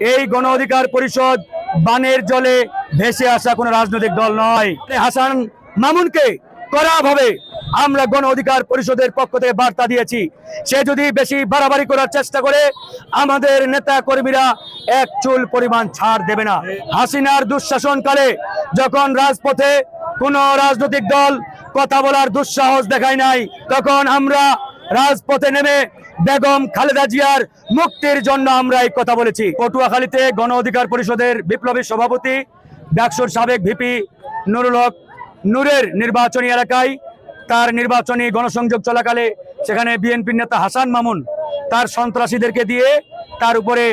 এই গণ অধিকার পরিষদ বানের জলে ভেসে আসা কোনো রাজনৈতিক দল নয়। হাসান মামুনকে কড়াভাবে আমরা গণ অধিকার পরিষদের পক্ষ থেকে বার্তা দিয়েছি, সে যদি বেশি বাড়াবাড়ি করার চেষ্টা করে আমাদের নেতা কর্মীরা এক চুল পরিমাণ ছাড় দেবে না। হাসিনার দুঃশাসনকালে যখন রাজপথে কোনো রাজনৈতিক দল কথা বলার দুঃসাহস দেখায় নাই, তখন আমরা রাজপথে নেমে বেগম খালেদা জিয়ার মুক্তির জন্য আমরা এই কথা বলেছি। পটুয়াখালীতে গণ অধিকার পরিষদের বিপ্লবী সভাপতি ডাকসুর সাবেক ভিপি নুরুল হক নূরের নির্বাচনী এলাকায় তার নির্বাচনী গণসংযোগ চলাকালে সেখানে বিএনপির নেতা হাসান মামুন তার সন্ত্রাসীদেরকে দিয়ে তার উপরে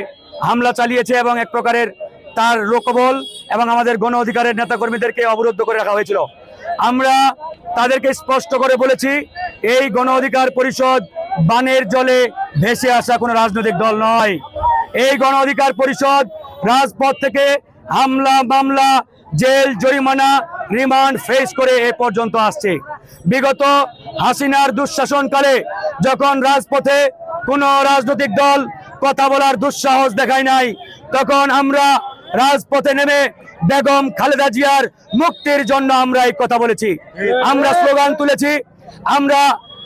হামলা চালিয়েছে এবং এক প্রকারের তার লোকবল এবং আমাদের গণ অধিকারের নেতাকর্মীদেরকে অবরুদ্ধ করে রাখা হয়েছিল। আমরা তাদেরকে স্পষ্ট করে বলেছি, এই গণ অধিকার পরিষদ বানের জলে ভেসে আসা কোনো রাজনৈতিক দল নয়। এই গণ অধিকার পরিষদ রাজপথ থেকে হামলা মামলা জেল জরিমানা রিমান্ড ফেস করে এ পর্যন্ত আসছে। বিগত হাসিনার দুঃশাসনকালে যখন রাজপথে কোনো রাজনৈতিক দল কথা বলার দুঃসাহস দেখায় নাই, তখন আমরা রাজপথে নেমে বেগম খালেদা জিয়ার মুক্তির জন্য আমরা এই কথা বলেছি, আমরা স্লোগান তুলেছি। আমরা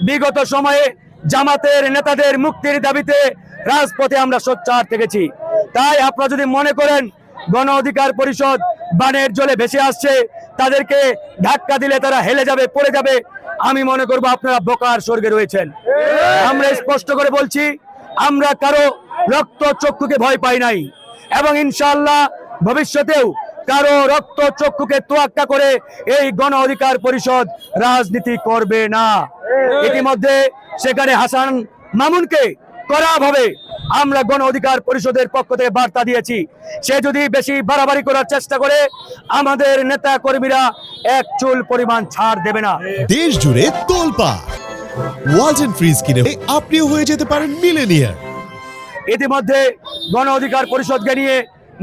বিগত সময়ে জামাতের নেতাদের মুক্তির দাবিতে রাজপথে আমরা সোচ্চার থেকেছি। তাই আপনারা যদি মনে করেন গণ অধিকার পরিষদ বানের জলে ভেসে আসছে, তাদেরকে ধাক্কা দিলে তারা হেলে যাবে, পড়ে যাবে, আমি মনে করব আপনারা বোকার স্বর্গে রয়েছেন। আমরা স্পষ্ট করে বলছি, আমরা কারো রক্ত চক্ষুকে ভয় পাই নাই এবং ইনশাআল্লাহ ভবিষ্যতেও কারো রক্ত চক্ষুকে তোয়াক্কা করে এই গণ অধিকার পরিষদ রাজনীতি করবে না। ইতিমধ্যে সেখানে হাসান মামুনকে কড়াভাবে আমরা গণ অধিকার পরিষদের পক্ষ থেকে বার্তা দিয়েছি, সে যদি বেশি বাড়াবাড়ি করার চেষ্টা করে আমাদের নেতা কর্মীরা এক চুল পরিমাণ ছাড় দেবে না। দেশ জুড়ে তোলপাড় ওয়ালটন ফ্রিজ কিনে আপনিও হয়ে যেতে পারেন মিলেনিয়ার। ইতিমধ্যে গণ অধিকার পরিষদকে নিয়ে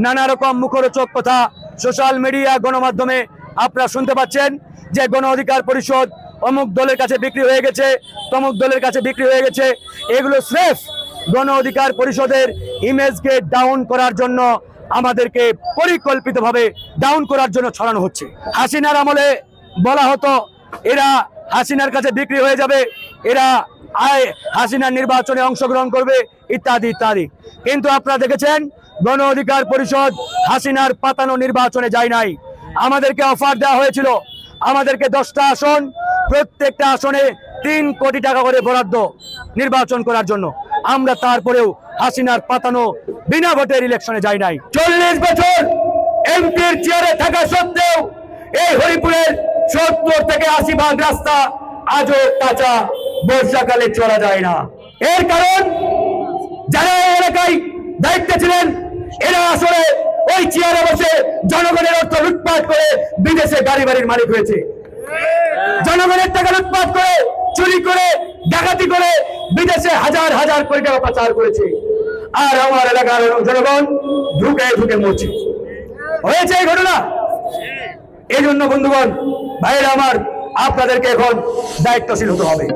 নানা রকম মুখরোচক কথা সোশ্যাল মিডিয়া গণমাধ্যমে আপনারা শুনতে পাচ্ছেন যে গণ অধিকার পরিষদ অমুক দলের কাছে বিক্রি হয়ে গেছে, তমুক দলের কাছে বিক্রি হয়ে গেছে। এগুলো স্রেফ গণ অধিকার পরিষদের ইমেজকে ডাউন করার জন্য, আমাদেরকে পরিকল্পিতভাবে ডাউন করার জন্য ছড়ানো হচ্ছে। হাসিনার আমলে বলা হতো এরা হাসিনার কাছে বিক্রি হয়ে যাবে, এরা হাসিনার নির্বাচনে অংশগ্রহণ করবে ইত্যাদি ইত্যাদি। কিন্তু আপনারা দেখেছেন গণ অধিকার পরিষদ হাসিনার পাতানো নির্বাচনে যায় নাই। আমাদেরকে অফার দেওয়া হয়েছিল, আমাদেরকে 10টা আসন, প্রত্যেকটা আসনে 3 কোটি টাকা করে বরাদ্দ নির্বাচন করার জন্য। আমরা তারপরেও হাসিনার পাতানো বিনা ভোটের ইলেকশনে যাই নাই। 40 বছর এমপির চেয়ারে থাকা সত্ত্বেও এই হরিপুরের 70 থেকে 80 ভাগ রাস্তা আজও কাঁচা, বর্ষাকালে চলা যায় না। এর কারণ যারা এলাকায় দায়িত্বে ছিলেন এরা আসলে ওই চেয়ারে বসে জনগণের অর্থ লুটপাট করে বিদেশে গাড়ি বাড়ির মালিক হয়েছে, জনগণের টাকা লুটপাট করে, চুরি করে, ডাকাতি করে বিদেশে হাজার হাজার কোটি টাকা পাচার করেছে। আর আমার এলাকার জনগণ ঢুকে ঢুকে মরছে। হয়েছে এই ঘটনা। এই জন্য বন্ধুগণ, ভাইয়েরা আমার, আপনাদেরকে এখন দায়িত্বশীল হতে হবে।